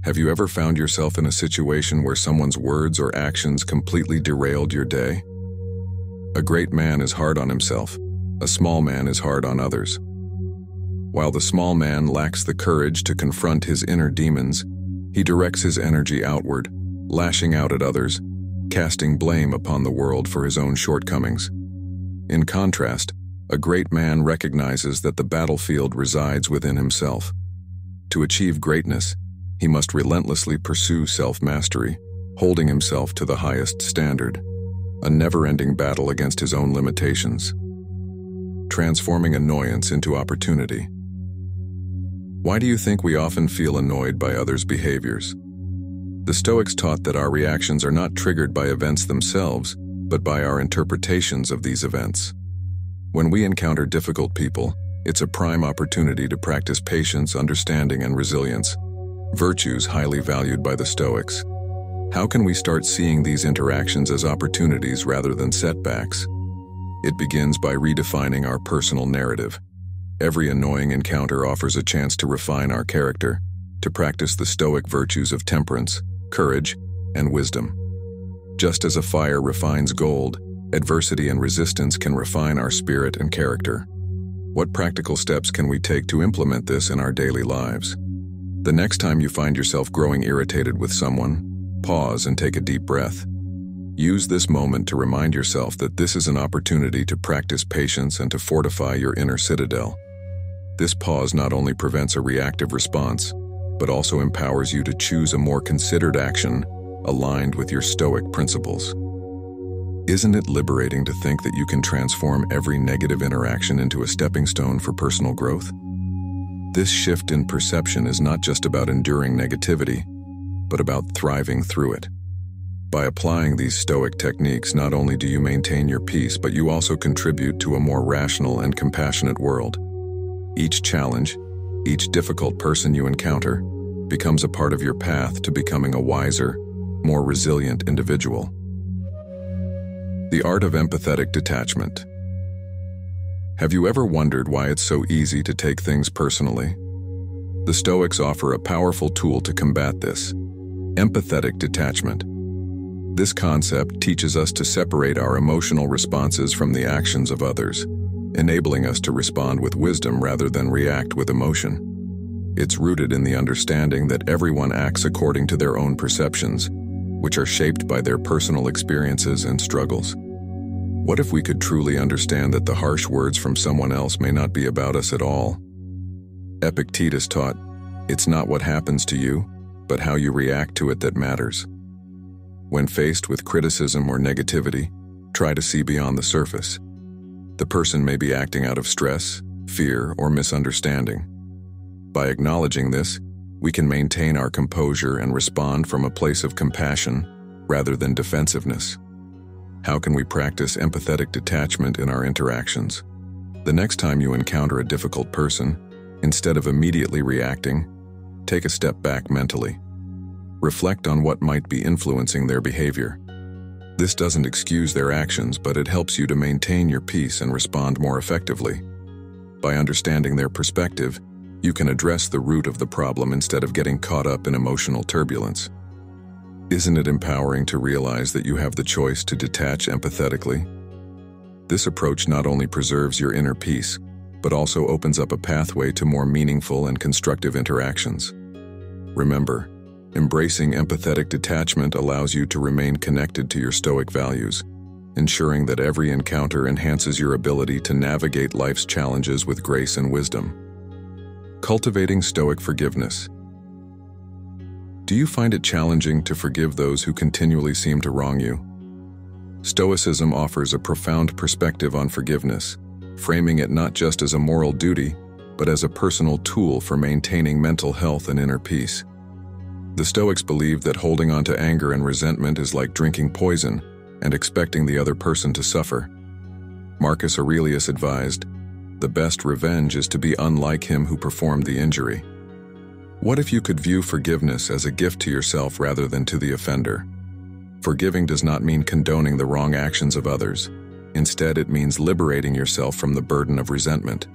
Have you ever found yourself in a situation where someone's words or actions completely derailed your day? A great man is hard on himself. A small man is hard on others. While the small man lacks the courage to confront his inner demons, he directs his energy outward, lashing out at others, casting blame upon the world for his own shortcomings. In contrast, a great man recognizes that the battlefield resides within himself. To achieve greatness, he must relentlessly pursue self-mastery, holding himself to the highest standard, a never-ending battle against his own limitations, transforming annoyance into opportunity. Why do you think we often feel annoyed by others' behaviors? The Stoics taught that our reactions are not triggered by events themselves, but by our interpretations of these events. When we encounter difficult people, it's a prime opportunity to practice patience, understanding, and resilience, virtues highly valued by the Stoics. How can we start seeing these interactions as opportunities rather than setbacks? It begins by redefining our personal narrative. Every annoying encounter offers a chance to refine our character, to practice the Stoic virtues of temperance, courage, and wisdom. Just as a fire refines gold, adversity and resistance can refine our spirit and character. What practical steps can we take to implement this in our daily lives? The next time you find yourself growing irritated with someone, pause and take a deep breath. Use this moment to remind yourself that this is an opportunity to practice patience and to fortify your inner citadel. This pause not only prevents a reactive response, but also empowers you to choose a more considered action aligned with your Stoic principles. Isn't it liberating to think that you can transform every negative interaction into a stepping stone for personal growth? This shift in perception is not just about enduring negativity, but about thriving through it. By applying these Stoic techniques, not only do you maintain your peace, but you also contribute to a more rational and compassionate world. Each challenge, each difficult person you encounter, becomes a part of your path to becoming a wiser, more resilient individual. The Art of Empathetic Detachment. Have you ever wondered why it's so easy to take things personally? The Stoics offer a powerful tool to combat this: empathetic detachment. This concept teaches us to separate our emotional responses from the actions of others, enabling us to respond with wisdom rather than react with emotion. It's rooted in the understanding that everyone acts according to their own perceptions, which are shaped by their personal experiences and struggles. What if we could truly understand that the harsh words from someone else may not be about us at all? Epictetus taught, "It's not what happens to you, but how you react to it that matters." When faced with criticism or negativity, try to see beyond the surface. The person may be acting out of stress, fear, or misunderstanding. By acknowledging this, we can maintain our composure and respond from a place of compassion rather than defensiveness. How can we practice empathetic detachment in our interactions? The next time you encounter a difficult person, instead of immediately reacting, take a step back mentally. Reflect on what might be influencing their behavior. This doesn't excuse their actions, but it helps you to maintain your peace and respond more effectively. By understanding their perspective, you can address the root of the problem instead of getting caught up in emotional turbulence. Isn't it empowering to realize that you have the choice to detach empathetically? This approach not only preserves your inner peace, but also opens up a pathway to more meaningful and constructive interactions. Remember, embracing empathetic detachment allows you to remain connected to your Stoic values, ensuring that every encounter enhances your ability to navigate life's challenges with grace and wisdom. Cultivating Stoic forgiveness. Do you find it challenging to forgive those who continually seem to wrong you? Stoicism offers a profound perspective on forgiveness, framing it not just as a moral duty, but as a personal tool for maintaining mental health and inner peace. The Stoics believe that holding on to anger and resentment is like drinking poison and expecting the other person to suffer. Marcus Aurelius advised, "The best revenge is to be unlike him who performed the injury." What if you could view forgiveness as a gift to yourself rather than to the offender? Forgiving does not mean condoning the wrong actions of others. Instead, it means liberating yourself from the burden of resentment.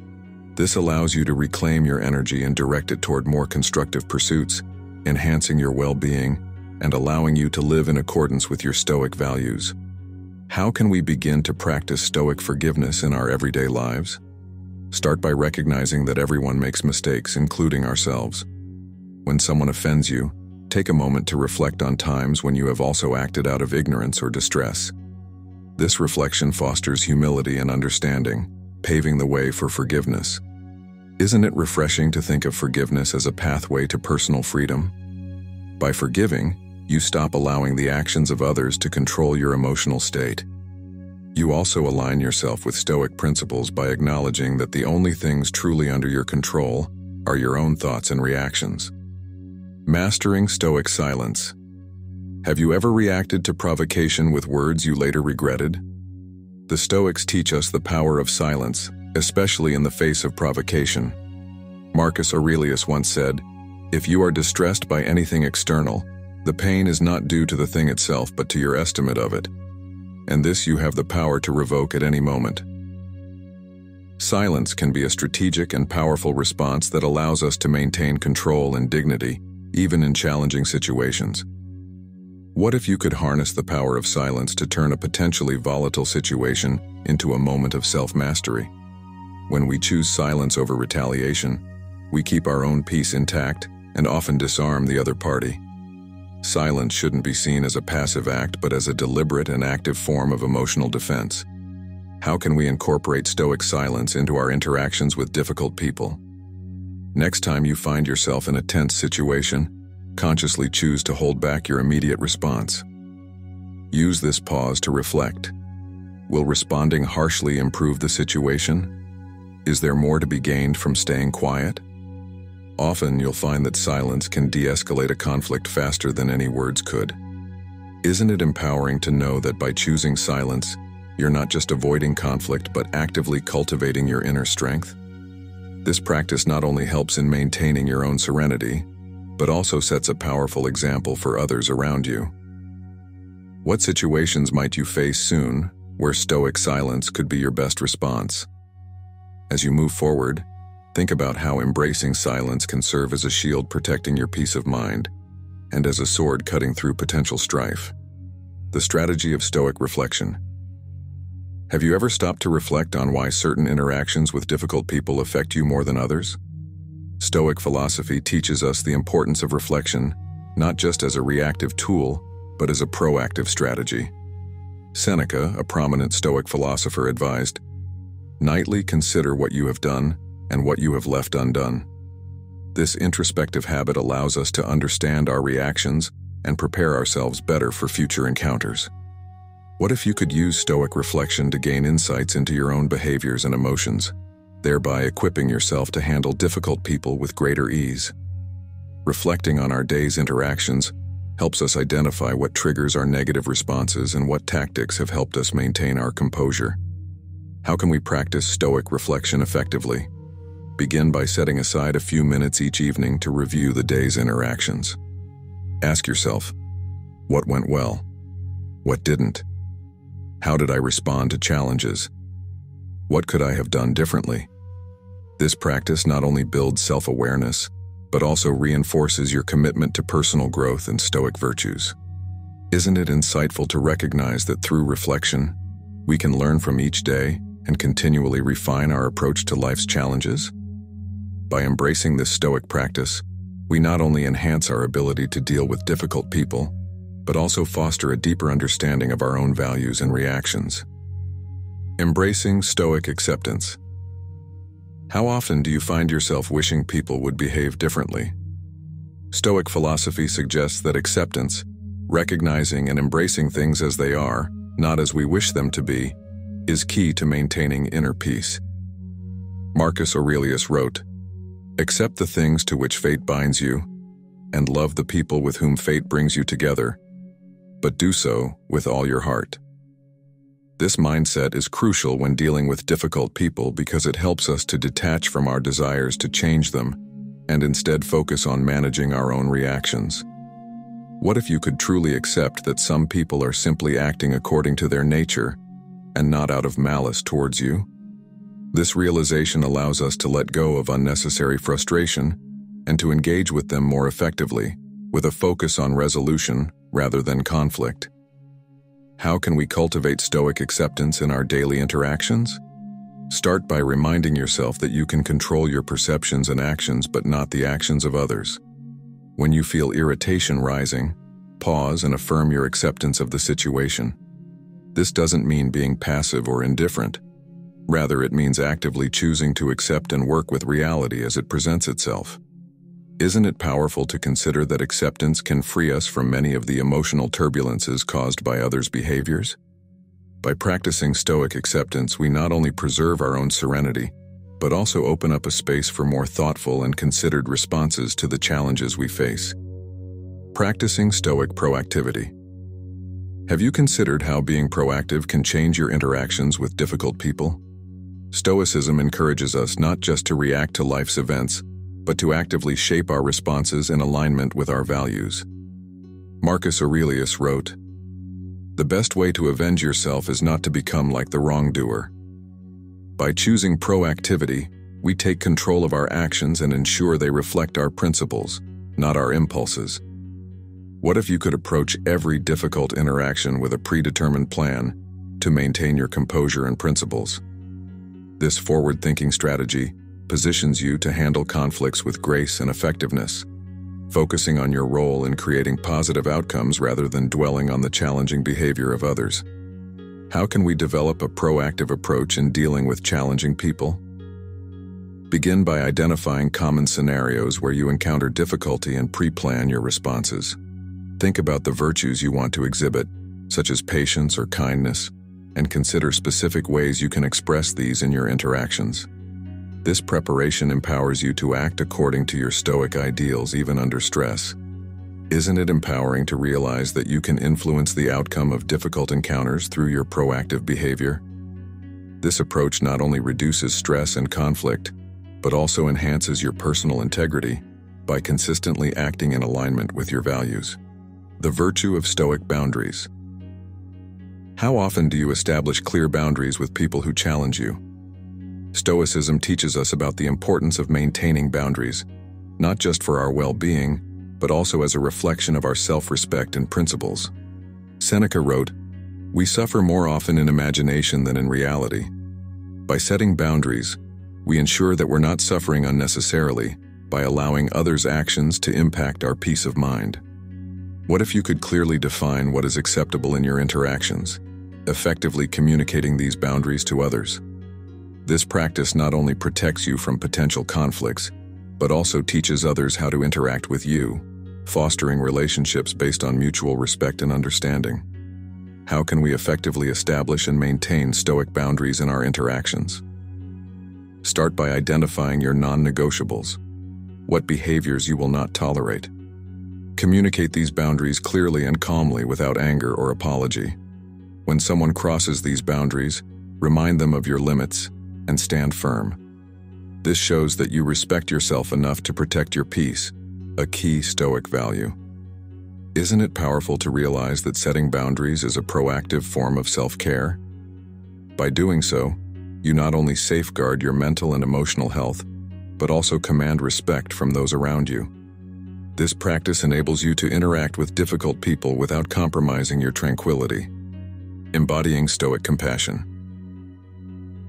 This allows you to reclaim your energy and direct it toward more constructive pursuits, enhancing your well-being, and allowing you to live in accordance with your Stoic values. How can we begin to practice Stoic forgiveness in our everyday lives? Start by recognizing that everyone makes mistakes, including ourselves. When someone offends you, take a moment to reflect on times when you have also acted out of ignorance or distress. This reflection fosters humility and understanding, paving the way for forgiveness. Isn't it refreshing to think of forgiveness as a pathway to personal freedom? By forgiving, you stop allowing the actions of others to control your emotional state. You also align yourself with Stoic principles by acknowledging that the only things truly under your control are your own thoughts and reactions. Mastering Stoic silence. Have you ever reacted to provocation with words you later regretted? The Stoics teach us the power of silence, especially in the face of provocation. Marcus Aurelius once said, "If you are distressed by anything external, the pain is not due to the thing itself but to your estimate of it. And this you have the power to revoke at any moment." Silence can be a strategic and powerful response that allows us to maintain control and dignity, even in challenging situations. What if you could harness the power of silence to turn a potentially volatile situation into a moment of self-mastery? When we choose silence over retaliation, we keep our own peace intact and often disarm the other party. Silence shouldn't be seen as a passive act, but as a deliberate and active form of emotional defense. How can we incorporate Stoic silence into our interactions with difficult people? Next time you find yourself in a tense situation, consciously choose to hold back your immediate response. Use this pause to reflect. Will responding harshly improve the situation? Is there more to be gained from staying quiet? Often you'll find that silence can de-escalate a conflict faster than any words could. Isn't it empowering to know that by choosing silence, you're not just avoiding conflict but actively cultivating your inner strength? This practice not only helps in maintaining your own serenity, but also sets a powerful example for others around you. What situations might you face soon where Stoic silence could be your best response? As you move forward, think about how embracing silence can serve as a shield protecting your peace of mind, and as a sword cutting through potential strife. The strategy of Stoic reflection. Have you ever stopped to reflect on why certain interactions with difficult people affect you more than others? Stoic philosophy teaches us the importance of reflection, not just as a reactive tool, but as a proactive strategy. Seneca, a prominent Stoic philosopher, advised, "Nightly consider what you have done and what you have left undone." This introspective habit allows us to understand our reactions and prepare ourselves better for future encounters. What if you could use Stoic reflection to gain insights into your own behaviors and emotions, thereby equipping yourself to handle difficult people with greater ease? Reflecting on our day's interactions helps us identify what triggers our negative responses and what tactics have helped us maintain our composure. How can we practice Stoic reflection effectively? Begin by setting aside a few minutes each evening to review the day's interactions. Ask yourself, what went well? What didn't? How did I respond to challenges? What could I have done differently? This practice not only builds self-awareness, but also reinforces your commitment to personal growth and Stoic virtues. Isn't it insightful to recognize that through reflection, we can learn from each day and continually refine our approach to life's challenges? By embracing this Stoic practice, we not only enhance our ability to deal with difficult people, but also foster a deeper understanding of our own values and reactions. Embracing Stoic acceptance. How often do you find yourself wishing people would behave differently? Stoic philosophy suggests that acceptance, recognizing and embracing things as they are, not as we wish them to be, is key to maintaining inner peace. Marcus Aurelius wrote, "Accept the things to which fate binds you, and love the people with whom fate brings you together, but do so with all your heart." This mindset is crucial when dealing with difficult people because it helps us to detach from our desires to change them and instead focus on managing our own reactions. What if you could truly accept that some people are simply acting according to their nature and not out of malice towards you? This realization allows us to let go of unnecessary frustration and to engage with them more effectively, with a focus on resolution rather than conflict. How can we cultivate Stoic acceptance in our daily interactions? Start by reminding yourself that you can control your perceptions and actions, but not the actions of others. When you feel irritation rising, pause and affirm your acceptance of the situation. This doesn't mean being passive or indifferent. Rather, it means actively choosing to accept and work with reality as it presents itself. Isn't it powerful to consider that acceptance can free us from many of the emotional turbulences caused by others' behaviors? By practicing Stoic acceptance, we not only preserve our own serenity, but also open up a space for more thoughtful and considered responses to the challenges we face. Practicing Stoic Proactivity. Have you considered how being proactive can change your interactions with difficult people? Stoicism encourages us not just to react to life's events, but to actively shape our responses in alignment with our values. Marcus Aurelius wrote, "The best way to avenge yourself is not to become like the wrongdoer." By choosing proactivity, we take control of our actions and ensure they reflect our principles, not our impulses. What if you could approach every difficult interaction with a predetermined plan to maintain your composure and principles? This forward-thinking strategy positions you to handle conflicts with grace and effectiveness, focusing on your role in creating positive outcomes rather than dwelling on the challenging behavior of others. How can we develop a proactive approach in dealing with challenging people? Begin by identifying common scenarios where you encounter difficulty and pre-plan your responses. Think about the virtues you want to exhibit, such as patience or kindness, and consider specific ways you can express these in your interactions. This preparation empowers you to act according to your Stoic ideals even under stress. Isn't it empowering to realize that you can influence the outcome of difficult encounters through your proactive behavior? This approach not only reduces stress and conflict, but also enhances your personal integrity by consistently acting in alignment with your values. The virtue of Stoic boundaries. How often do you establish clear boundaries with people who challenge you? Stoicism teaches us about the importance of maintaining boundaries, not just for our well-being, but also as a reflection of our self-respect and principles. Seneca wrote, "We suffer more often in imagination than in reality." By setting boundaries, we ensure that we're not suffering unnecessarily by allowing others' actions to impact our peace of mind. What if you could clearly define what is acceptable in your interactions, effectively communicating these boundaries to others? This practice not only protects you from potential conflicts, but also teaches others how to interact with you, fostering relationships based on mutual respect and understanding. How can we effectively establish and maintain Stoic boundaries in our interactions? Start by identifying your non-negotiables, what behaviors you will not tolerate. Communicate these boundaries clearly and calmly without anger or apology. When someone crosses these boundaries, remind them of your limits and stand firm. This shows that you respect yourself enough to protect your peace, a key Stoic value. Isn't it powerful to realize that setting boundaries is a proactive form of self-care? By doing so, you not only safeguard your mental and emotional health, but also command respect from those around you. This practice enables you to interact with difficult people without compromising your tranquility. Embodying Stoic compassion.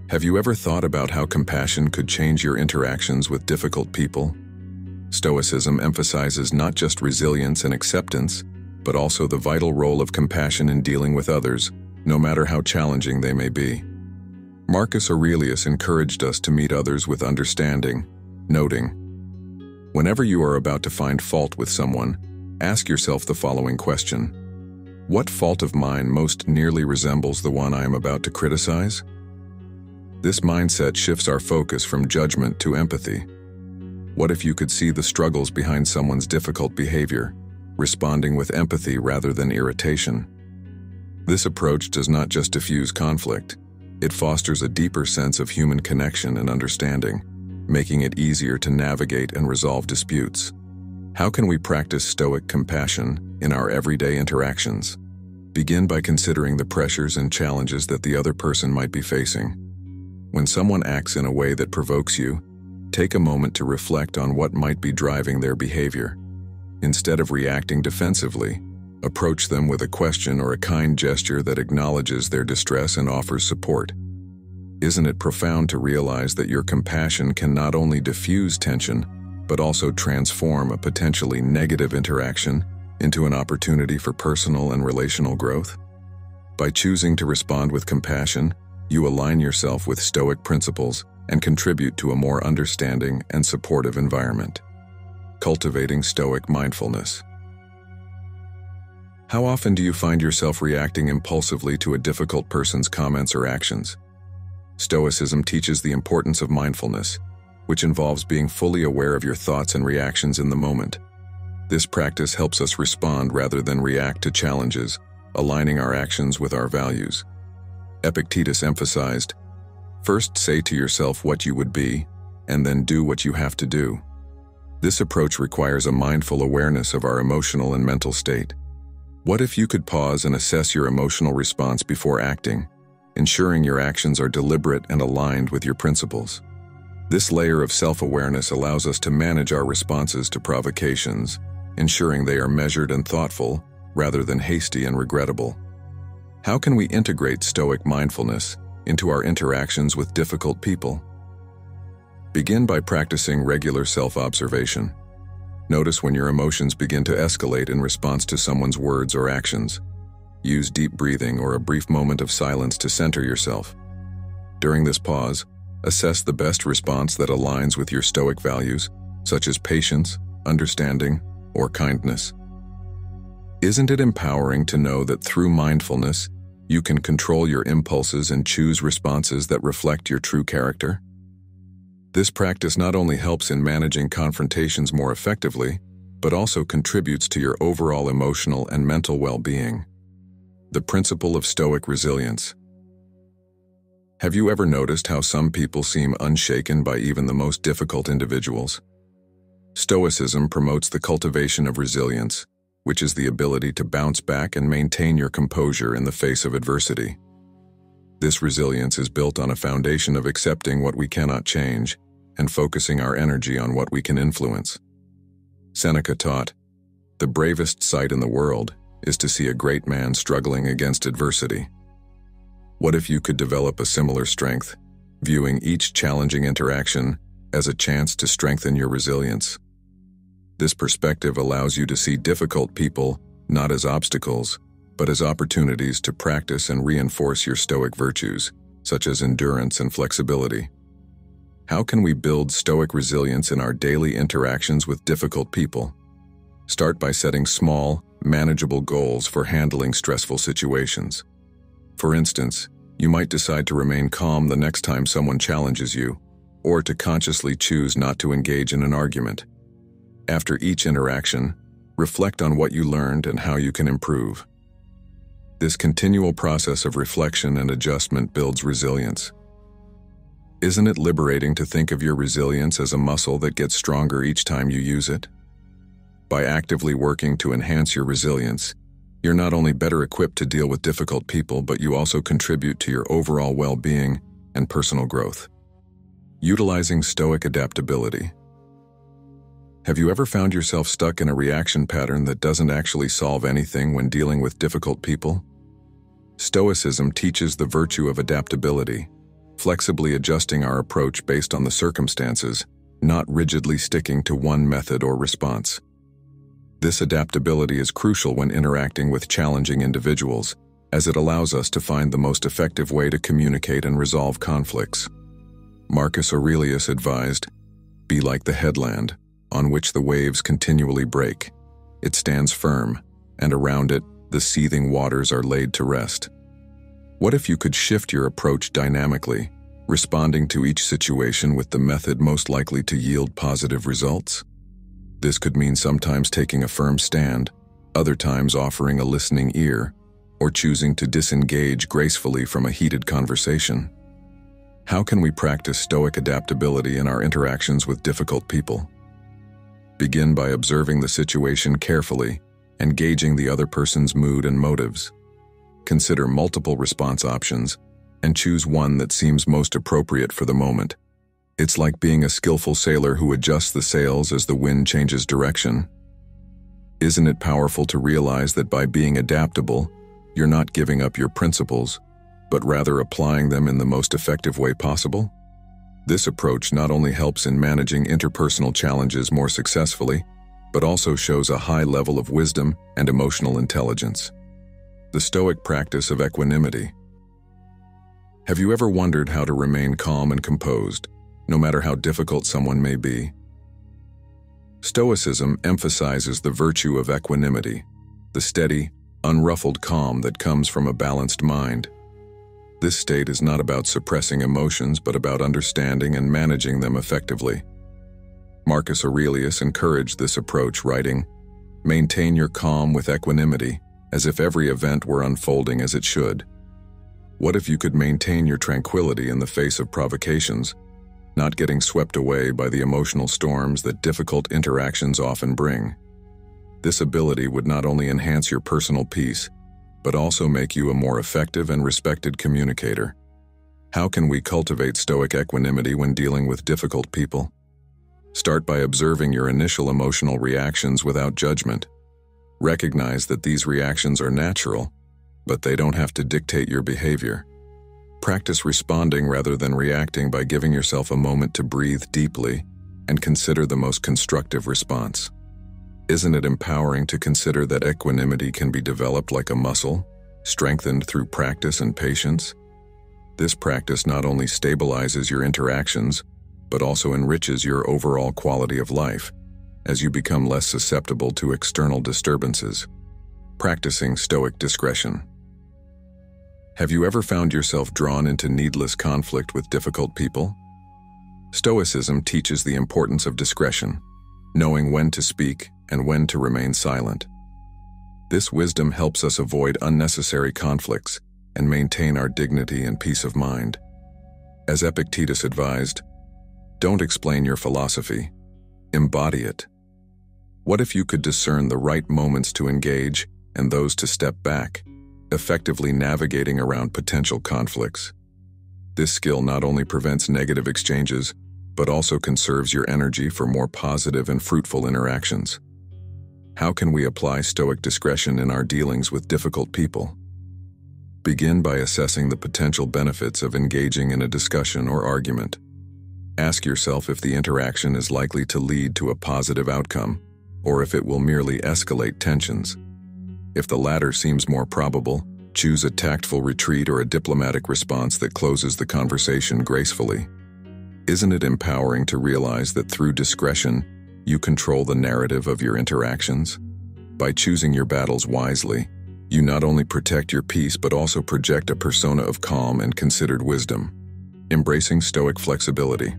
Have you ever thought about how compassion could change your interactions with difficult people? Stoicism emphasizes not just resilience and acceptance, but also the vital role of compassion in dealing with others, no matter how challenging they may be. Marcus Aurelius encouraged us to meet others with understanding, noting, "Whenever you are about to find fault with someone, ask yourself the following question: what fault of mine most nearly resembles the one I am about to criticize?" This mindset shifts our focus from judgment to empathy. What if you could see the struggles behind someone's difficult behavior, responding with empathy rather than irritation? This approach does not just diffuse conflict, it fosters a deeper sense of human connection and understanding, making it easier to navigate and resolve disputes. How can we practice Stoic compassion in our everyday interactions? Begin by considering the pressures and challenges that the other person might be facing. When someone acts in a way that provokes you, take a moment to reflect on what might be driving their behavior. Instead of reacting defensively, approach them with a question or a kind gesture that acknowledges their distress and offers support. Isn't it profound to realize that your compassion can not only diffuse tension, but also transform a potentially negative interaction into an opportunity for personal and relational growth? By choosing to respond with compassion, you align yourself with Stoic principles and contribute to a more understanding and supportive environment. Cultivating Stoic mindfulness. How often do you find yourself reacting impulsively to a difficult person's comments or actions? Stoicism teaches the importance of mindfulness, which involves being fully aware of your thoughts and reactions in the moment. This practice helps us respond rather than react to challenges, aligning our actions with our values. Epictetus emphasized, "First say to yourself what you would be, and then do what you have to do." This approach requires a mindful awareness of our emotional and mental state. What if you could pause and assess your emotional response before acting, ensuring your actions are deliberate and aligned with your principles? This layer of self-awareness allows us to manage our responses to provocations, ensuring they are measured and thoughtful rather than hasty and regrettable. How can we integrate Stoic mindfulness into our interactions with difficult people? Begin by practicing regular self-observation. Notice when your emotions begin to escalate in response to someone's words or actions. Use deep breathing or a brief moment of silence to center yourself. During this pause, assess the best response that aligns with your Stoic values, such as patience, understanding, or kindness. Isn't it empowering to know that through mindfulness, you can control your impulses and choose responses that reflect your true character? This practice not only helps in managing confrontations more effectively, but also contributes to your overall emotional and mental well-being. The principle of Stoic resilience. Have you ever noticed how some people seem unshaken by even the most difficult individuals? Stoicism promotes the cultivation of resilience, which is the ability to bounce back and maintain your composure in the face of adversity. This resilience is built on a foundation of accepting what we cannot change and focusing our energy on what we can influence. Seneca taught, "The bravest sight in the world is to see a great man struggling against adversity." What if you could develop a similar strength, viewing each challenging interaction as a chance to strengthen your resilience? This perspective allows you to see difficult people not as obstacles, but as opportunities to practice and reinforce your Stoic virtues, such as endurance and flexibility. How can we build Stoic resilience in our daily interactions with difficult people? Start by setting small, manageable goals for handling stressful situations. For instance, you might decide to remain calm the next time someone challenges you, or to consciously choose not to engage in an argument. After each interaction, reflect on what you learned and how you can improve. This continual process of reflection and adjustment builds resilience. Isn't it liberating to think of your resilience as a muscle that gets stronger each time you use it? By actively working to enhance your resilience, you're not only better equipped to deal with difficult people, but you also contribute to your overall well-being and personal growth. Utilizing Stoic adaptability. Have you ever found yourself stuck in a reaction pattern that doesn't actually solve anything when dealing with difficult people? Stoicism teaches the virtue of adaptability, flexibly adjusting our approach based on the circumstances, not rigidly sticking to one method or response. This adaptability is crucial when interacting with challenging individuals, as it allows us to find the most effective way to communicate and resolve conflicts. Marcus Aurelius advised, "Be like the headland, on which the waves continually break. It stands firm, and around it, the seething waters are laid to rest." What if you could shift your approach dynamically, responding to each situation with the method most likely to yield positive results? This could mean sometimes taking a firm stand, other times offering a listening ear, or choosing to disengage gracefully from a heated conversation. How can we practice Stoic adaptability in our interactions with difficult people? Begin by observing the situation carefully and gauging the other person's mood and motives. Consider multiple response options and choose one that seems most appropriate for the moment. It's like being a skillful sailor who adjusts the sails as the wind changes direction. Isn't it powerful to realize that by being adaptable, you're not giving up your principles, but rather applying them in the most effective way possible? This approach not only helps in managing interpersonal challenges more successfully, but also shows a high level of wisdom and emotional intelligence. The Stoic practice of equanimity. Have you ever wondered how to remain calm and composed, no matter how difficult someone may be? Stoicism emphasizes the virtue of equanimity, the steady, unruffled calm that comes from a balanced mind. This state is not about suppressing emotions, but about understanding and managing them effectively. Marcus Aurelius encouraged this approach, writing, "Maintain your calm with equanimity, as if every event were unfolding as it should." What if you could maintain your tranquility in the face of provocations, not getting swept away by the emotional storms that difficult interactions often bring? This ability would not only enhance your personal peace, but also make you a more effective and respected communicator. How can we cultivate Stoic equanimity when dealing with difficult people? Start by observing your initial emotional reactions without judgment. Recognize that these reactions are natural, but they don't have to dictate your behavior. Practice responding rather than reacting by giving yourself a moment to breathe deeply and consider the most constructive response. Isn't it empowering to consider that equanimity can be developed like a muscle, strengthened through practice and patience? This practice not only stabilizes your interactions, but also enriches your overall quality of life, as you become less susceptible to external disturbances. Practicing Stoic discretion. Have you ever found yourself drawn into needless conflict with difficult people? Stoicism teaches the importance of discretion, knowing when to speak and when to remain silent. This wisdom helps us avoid unnecessary conflicts and maintain our dignity and peace of mind. As Epictetus advised, don't explain your philosophy, embody it. What if you could discern the right moments to engage and those to step back, effectively navigating around potential conflicts? This skill not only prevents negative exchanges, but also conserves your energy for more positive and fruitful interactions. How can we apply Stoic discretion in our dealings with difficult people? Begin by assessing the potential benefits of engaging in a discussion or argument. Ask yourself if the interaction is likely to lead to a positive outcome, or if it will merely escalate tensions. If the latter seems more probable, choose a tactful retreat or a diplomatic response that closes the conversation gracefully. Isn't it empowering to realize that through discretion, you control the narrative of your interactions? By choosing your battles wisely, you not only protect your peace but also project a persona of calm and considered wisdom. Embracing Stoic flexibility.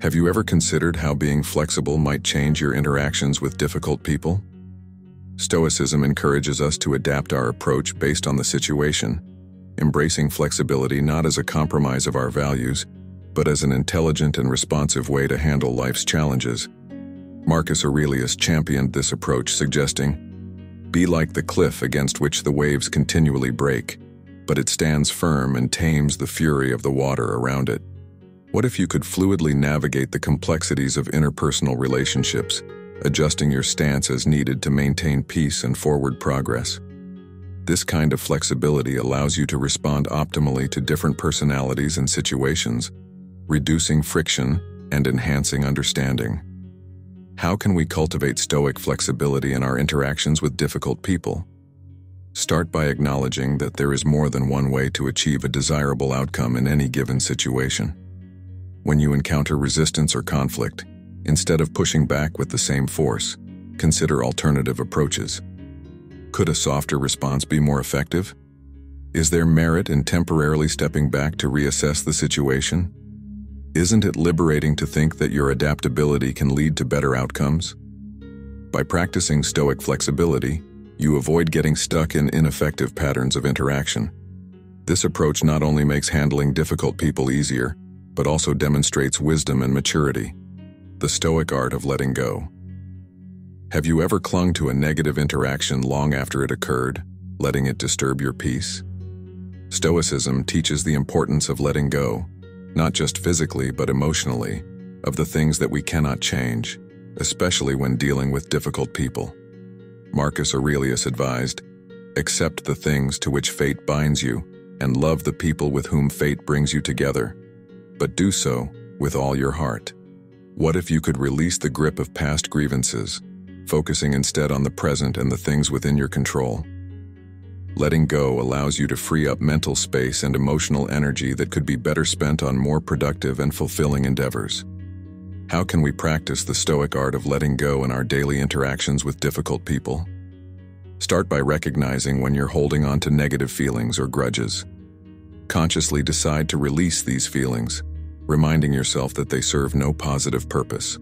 Have you ever considered how being flexible might change your interactions with difficult people? Stoicism encourages us to adapt our approach based on the situation, embracing flexibility not as a compromise of our values, but as an intelligent and responsive way to handle life's challenges. Marcus Aurelius championed this approach, suggesting, "Be like the cliff against which the waves continually break, but it stands firm and tames the fury of the water around it." What if you could fluidly navigate the complexities of interpersonal relationships, adjusting your stance as needed to maintain peace and forward progress? This kind of flexibility allows you to respond optimally to different personalities and situations, reducing friction and enhancing understanding. How can we cultivate Stoic flexibility in our interactions with difficult people? Start by acknowledging that there is more than one way to achieve a desirable outcome in any given situation. When you encounter resistance or conflict, instead of pushing back with the same force, consider alternative approaches. Could a softer response be more effective? Is there merit in temporarily stepping back to reassess the situation? Isn't it liberating to think that your adaptability can lead to better outcomes? By practicing Stoic flexibility, you avoid getting stuck in ineffective patterns of interaction. This approach not only makes handling difficult people easier, but also demonstrates wisdom and maturity. The Stoic art of letting go. Have you ever clung to a negative interaction long after it occurred, letting it disturb your peace? Stoicism teaches the importance of letting go, not just physically but emotionally, of the things that we cannot change. especially when dealing with difficult people. Marcus Aurelius advised, "Accept the things to which fate binds you, and love the people with whom fate brings you together, but do so with all your heart." What if you could release the grip of past grievances, focusing instead on the present and the things within your control? Letting go allows you to free up mental space and emotional energy that could be better spent on more productive and fulfilling endeavors. How can we practice the Stoic art of letting go in our daily interactions with difficult people? Start by recognizing when you're holding on to negative feelings or grudges. Consciously decide to release these feelings, reminding yourself that they serve no positive purpose.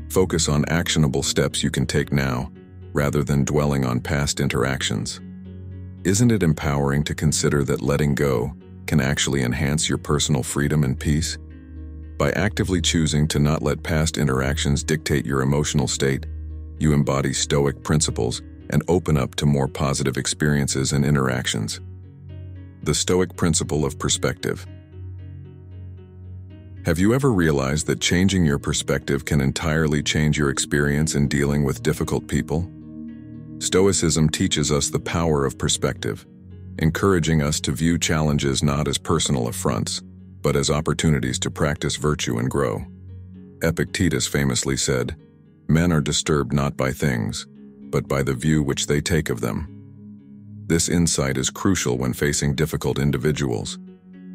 Focus on actionable steps you can take now, rather than dwelling on past interactions. Isn't it empowering to consider that letting go can actually enhance your personal freedom and peace? By actively choosing to not let past interactions dictate your emotional state, you embody Stoic principles and open up to more positive experiences and interactions. The Stoic principle of perspective. Have you ever realized that changing your perspective can entirely change your experience in dealing with difficult people? Stoicism teaches us the power of perspective, encouraging us to view challenges not as personal affronts, but as opportunities to practice virtue and grow. Epictetus famously said, "Men are disturbed not by things, but by the view which they take of them." This insight is crucial when facing difficult individuals.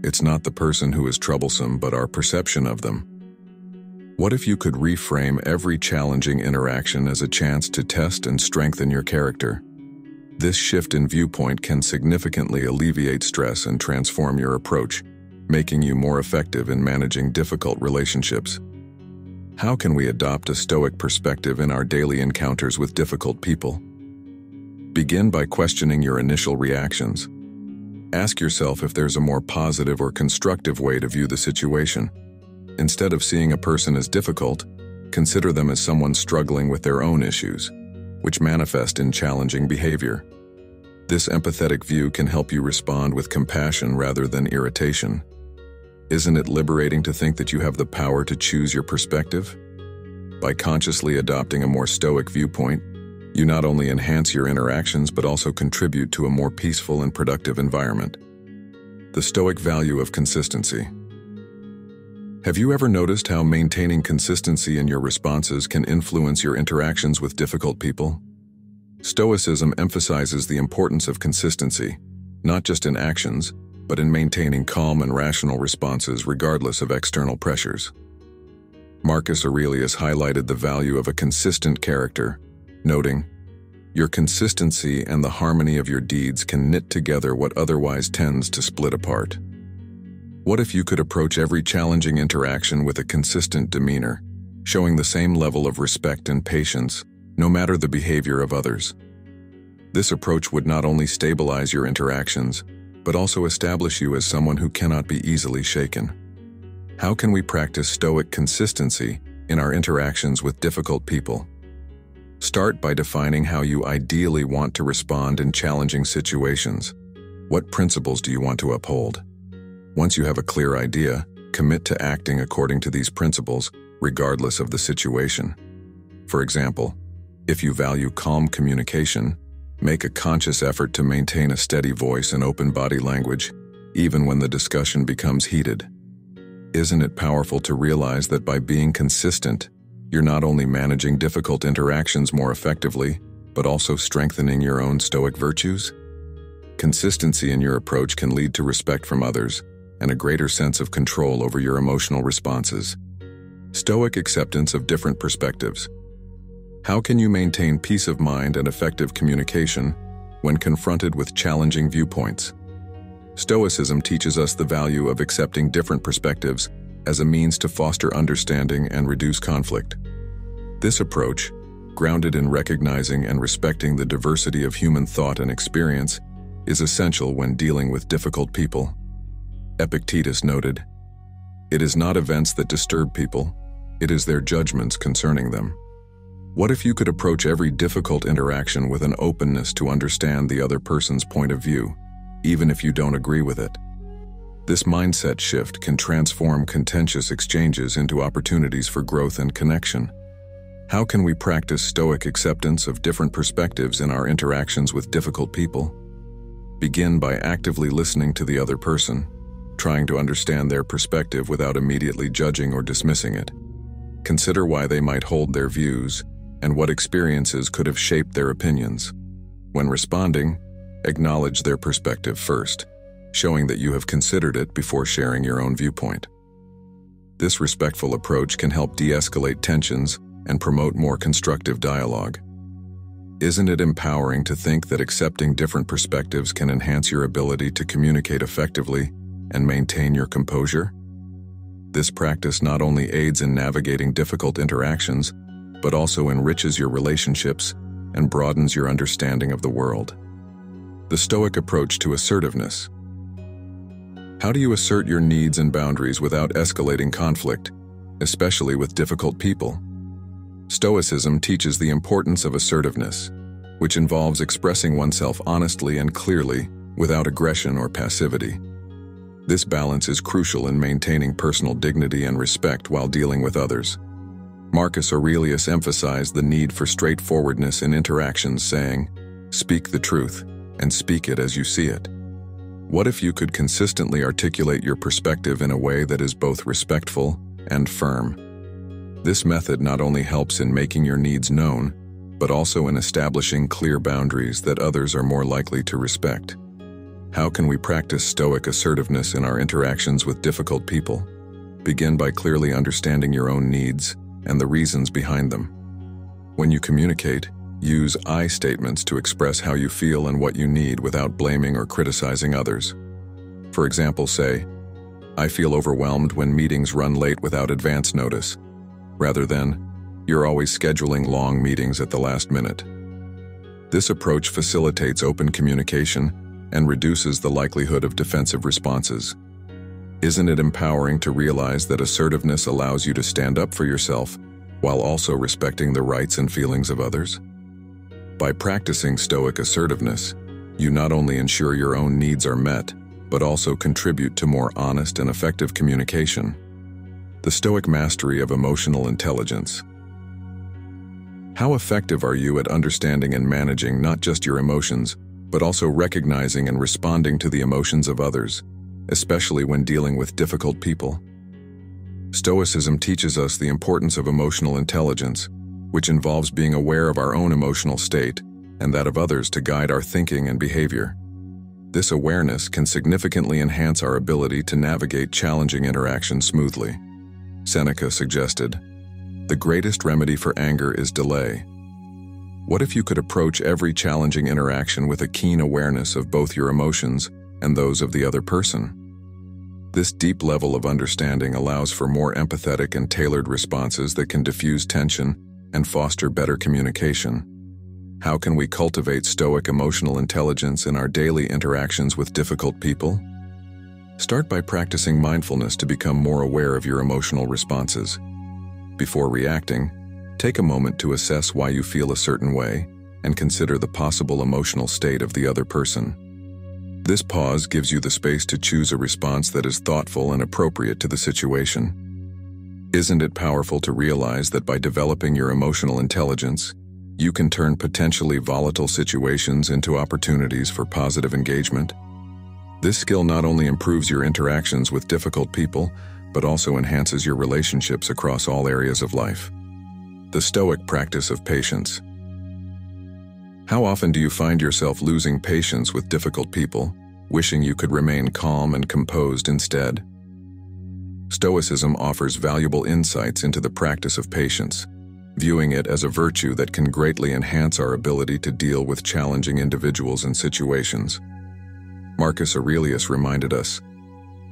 It's not the person who is troublesome, but our perception of them. What if you could reframe every challenging interaction as a chance to test and strengthen your character? This shift in viewpoint can significantly alleviate stress and transform your approach, making you more effective in managing difficult relationships. How can we adopt a Stoic perspective in our daily encounters with difficult people? Begin by questioning your initial reactions. Ask yourself if there's a more positive or constructive way to view the situation. Instead of seeing a person as difficult, consider them as someone struggling with their own issues, which manifest in challenging behavior. This empathetic view can help you respond with compassion rather than irritation. Isn't it liberating to think that you have the power to choose your perspective? By consciously adopting a more Stoic viewpoint, you not only enhance your interactions but also contribute to a more peaceful and productive environment. The Stoic value of consistency. Have you ever noticed how maintaining consistency in your responses can influence your interactions with difficult people? Stoicism emphasizes the importance of consistency, not just in actions, but in maintaining calm and rational responses regardless of external pressures. Marcus Aurelius highlighted the value of a consistent character, noting, "Your consistency and the harmony of your deeds can knit together what otherwise tends to split apart." What if you could approach every challenging interaction with a consistent demeanor, showing the same level of respect and patience, no matter the behavior of others? This approach would not only stabilize your interactions, but also establish you as someone who cannot be easily shaken. How can we practice Stoic consistency in our interactions with difficult people? Start by defining how you ideally want to respond in challenging situations. What principles do you want to uphold? Once you have a clear idea, commit to acting according to these principles, regardless of the situation. For example, if you value calm communication, make a conscious effort to maintain a steady voice and open body language, even when the discussion becomes heated. Isn't it powerful to realize that by being consistent, you're not only managing difficult interactions more effectively, but also strengthening your own Stoic virtues? Consistency in your approach can lead to respect from others and a greater sense of control over your emotional responses. Stoic acceptance of different perspectives. How can you maintain peace of mind and effective communication when confronted with challenging viewpoints? Stoicism teaches us the value of accepting different perspectives as a means to foster understanding and reduce conflict. This approach, grounded in recognizing and respecting the diversity of human thought and experience, is essential when dealing with difficult people. Epictetus noted, "It is not events that disturb people, it is their judgments concerning them." What if you could approach every difficult interaction with an openness to understand the other person's point of view, even if you don't agree with it? This mindset shift can transform contentious exchanges into opportunities for growth and connection. How can we practice Stoic acceptance of different perspectives in our interactions with difficult people? Begin by actively listening to the other person, trying to understand their perspective without immediately judging or dismissing it. Consider why they might hold their views and what experiences could have shaped their opinions. When responding, acknowledge their perspective first, showing that you have considered it before sharing your own viewpoint. This respectful approach can help de-escalate tensions and promote more constructive dialogue. Isn't it empowering to think that accepting different perspectives can enhance your ability to communicate effectively and maintain your composure? This practice not only aids in navigating difficult interactions, but also enriches your relationships and broadens your understanding of the world. The Stoic approach to assertiveness. How do you assert your needs and boundaries without escalating conflict, especially with difficult people? Stoicism teaches the importance of assertiveness, which involves expressing oneself honestly and clearly without aggression or passivity. This balance is crucial in maintaining personal dignity and respect while dealing with others. Marcus Aurelius emphasized the need for straightforwardness in interactions, saying, "Speak the truth, and speak it as you see it." What if you could consistently articulate your perspective in a way that is both respectful and firm? This method not only helps in making your needs known, but also in establishing clear boundaries that others are more likely to respect. How can we practice Stoic assertiveness in our interactions with difficult people? Begin by clearly understanding your own needs and the reasons behind them. When you communicate, use I statements to express how you feel and what you need without blaming or criticizing others. For example, say, "I feel overwhelmed when meetings run late without advance notice," rather than, "You're always scheduling long meetings at the last minute." This approach facilitates open communication and reduces the likelihood of defensive responses. Isn't it empowering to realize that assertiveness allows you to stand up for yourself while also respecting the rights and feelings of others? By practicing Stoic assertiveness, you not only ensure your own needs are met, but also contribute to more honest and effective communication. The Stoic mastery of emotional intelligence. How effective are you at understanding and managing not just your emotions, but also recognizing and responding to the emotions of others, especially when dealing with difficult people? Stoicism teaches us the importance of emotional intelligence, which involves being aware of our own emotional state and that of others to guide our thinking and behavior. This awareness can significantly enhance our ability to navigate challenging interactions smoothly. Seneca suggested, "The greatest remedy for anger is delay." What if you could approach every challenging interaction with a keen awareness of both your emotions and those of the other person? This deep level of understanding allows for more empathetic and tailored responses that can diffuse tension and foster better communication. How can we cultivate Stoic emotional intelligence in our daily interactions with difficult people? Start by practicing mindfulness to become more aware of your emotional responses. Before reacting, take a moment to assess why you feel a certain way and consider the possible emotional state of the other person. This pause gives you the space to choose a response that is thoughtful and appropriate to the situation. Isn't it powerful to realize that by developing your emotional intelligence, you can turn potentially volatile situations into opportunities for positive engagement? This skill not only improves your interactions with difficult people, but also enhances your relationships across all areas of life. The Stoic practice of patience. How often do you find yourself losing patience with difficult people, wishing you could remain calm and composed instead? Stoicism offers valuable insights into the practice of patience, viewing it as a virtue that can greatly enhance our ability to deal with challenging individuals and situations. Marcus Aurelius reminded us,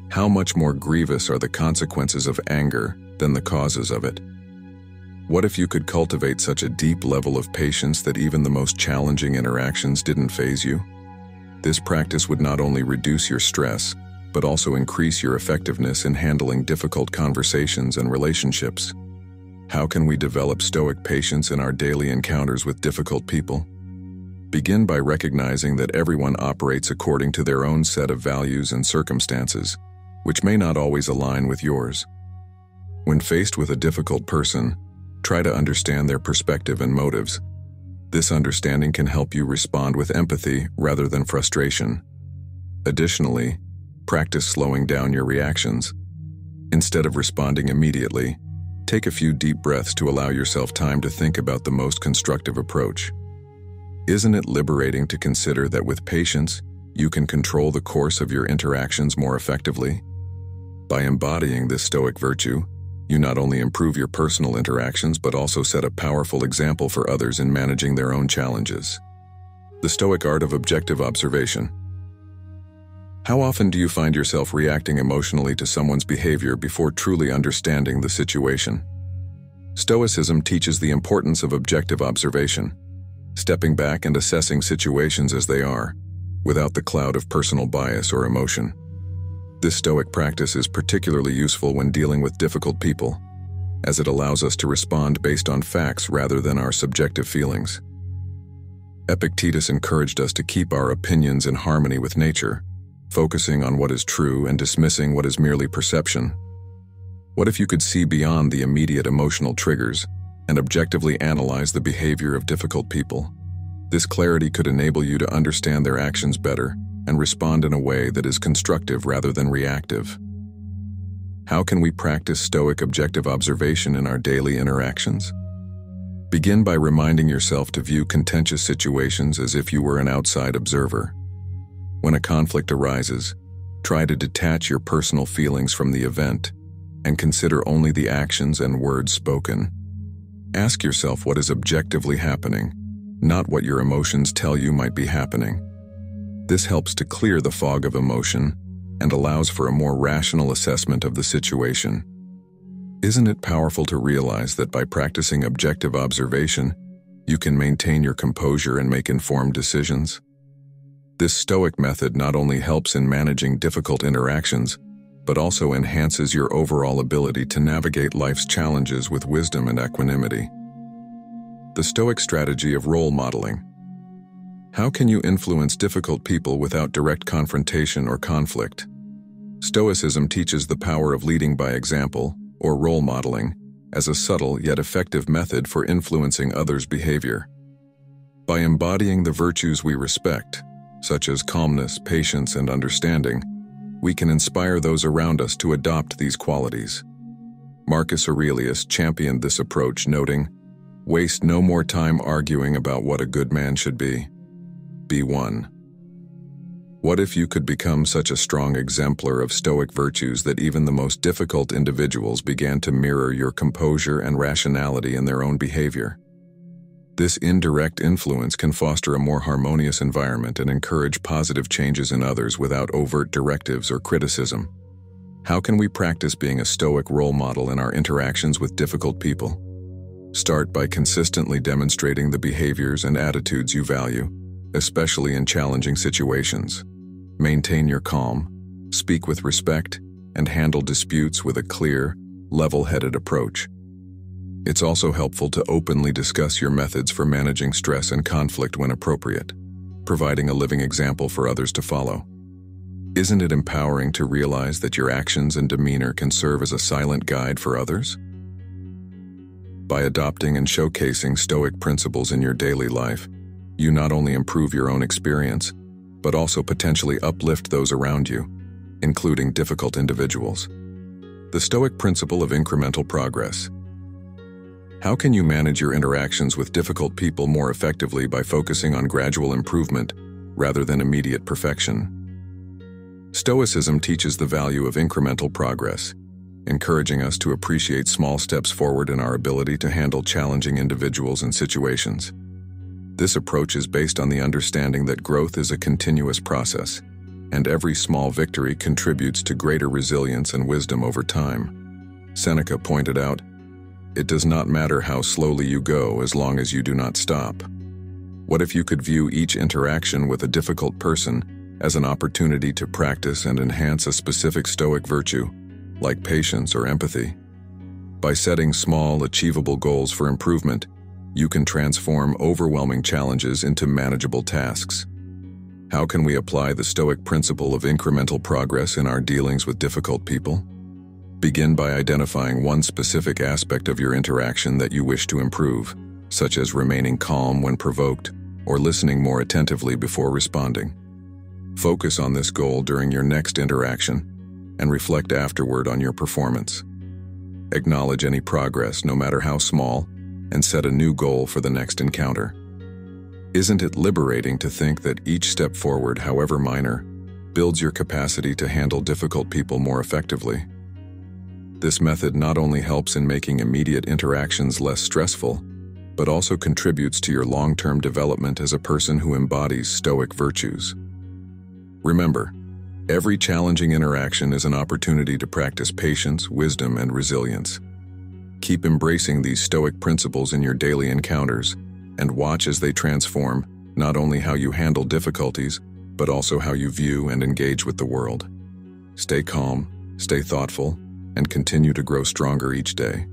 "How much more grievous are the consequences of anger than the causes of it?" What if you could cultivate such a deep level of patience that even the most challenging interactions didn't faze you? This practice would not only reduce your stress, but also increase your effectiveness in handling difficult conversations and relationships. How can we develop Stoic patience in our daily encounters with difficult people? Begin by recognizing that everyone operates according to their own set of values and circumstances, which may not always align with yours. When faced with a difficult person, Try to understand their perspective and motives. This understanding can help you respond with empathy rather than frustration. Additionally, practice slowing down your reactions. Instead of responding immediately, take a few deep breaths to allow yourself time to think about the most constructive approach. Isn't it liberating to consider that with patience, you can control the course of your interactions more effectively? By embodying this Stoic virtue, you not only improve your personal interactions but also set a powerful example for others in managing their own challenges. The Stoic art of objective observation. How often do you find yourself reacting emotionally to someone's behavior before truly understanding the situation? Stoicism teaches the importance of objective observation, stepping back and assessing situations as they are, without the cloud of personal bias or emotion. This Stoic practice is particularly useful when dealing with difficult people, as it allows us to respond based on facts rather than our subjective feelings. Epictetus encouraged us to keep our opinions in harmony with nature, focusing on what is true and dismissing what is merely perception. What if you could see beyond the immediate emotional triggers and objectively analyze the behavior of difficult people? This clarity could enable you to understand their actions better and respond in a way that is constructive rather than reactive. How can we practice Stoic objective observation in our daily interactions? Begin by reminding yourself to view contentious situations as if you were an outside observer. When a conflict arises, try to detach your personal feelings from the event and consider only the actions and words spoken. Ask yourself what is objectively happening, not what your emotions tell you might be happening. This helps to clear the fog of emotion and allows for a more rational assessment of the situation. Isn't it powerful to realize that by practicing objective observation, you can maintain your composure and make informed decisions? This Stoic method not only helps in managing difficult interactions, but also enhances your overall ability to navigate life's challenges with wisdom and equanimity. The Stoic strategy of role modeling. How can you influence difficult people without direct confrontation or conflict? Stoicism teaches the power of leading by example, or role modeling, as a subtle yet effective method for influencing others' behavior. By embodying the virtues we respect, such as calmness, patience, and understanding, we can inspire those around us to adopt these qualities. Marcus Aurelius championed this approach, noting, "Waste no more time arguing about what a good man should be. Be one." What if you could become such a strong exemplar of Stoic virtues that even the most difficult individuals began to mirror your composure and rationality in their own behavior? This indirect influence can foster a more harmonious environment and encourage positive changes in others without overt directives or criticism. How can we practice being a Stoic role model in our interactions with difficult people? Start by consistently demonstrating the behaviors and attitudes you value, especially in challenging situations. Maintain your calm, speak with respect, and handle disputes with a clear, level-headed approach. It's also helpful to openly discuss your methods for managing stress and conflict when appropriate, providing a living example for others to follow. Isn't it empowering to realize that your actions and demeanor can serve as a silent guide for others? By adopting and showcasing Stoic principles in your daily life, you not only improve your own experience, but also potentially uplift those around you, including difficult individuals. The Stoic principle of incremental progress. How can you manage your interactions with difficult people more effectively by focusing on gradual improvement rather than immediate perfection? Stoicism teaches the value of incremental progress, encouraging us to appreciate small steps forward in our ability to handle challenging individuals and situations. This approach is based on the understanding that growth is a continuous process, and every small victory contributes to greater resilience and wisdom over time. Seneca pointed out, "It does not matter how slowly you go as long as you do not stop." What if you could view each interaction with a difficult person as an opportunity to practice and enhance a specific Stoic virtue, like patience or empathy? By setting small, achievable goals for improvement, you can transform overwhelming challenges into manageable tasks. How can we apply the Stoic principle of incremental progress in our dealings with difficult people? Begin by identifying one specific aspect of your interaction that you wish to improve, such as remaining calm when provoked or listening more attentively before responding. Focus on this goal during your next interaction and reflect afterward on your performance. Acknowledge any progress, no matter how small, and set a new goal for the next encounter. Isn't it liberating to think that each step forward, however minor, builds your capacity to handle difficult people more effectively? This method not only helps in making immediate interactions less stressful, but also contributes to your long-term development as a person who embodies Stoic virtues. Remember, every challenging interaction is an opportunity to practice patience, wisdom, and resilience. Keep embracing these Stoic principles in your daily encounters, and watch as they transform not only how you handle difficulties, but also how you view and engage with the world. Stay calm, stay thoughtful, and continue to grow stronger each day.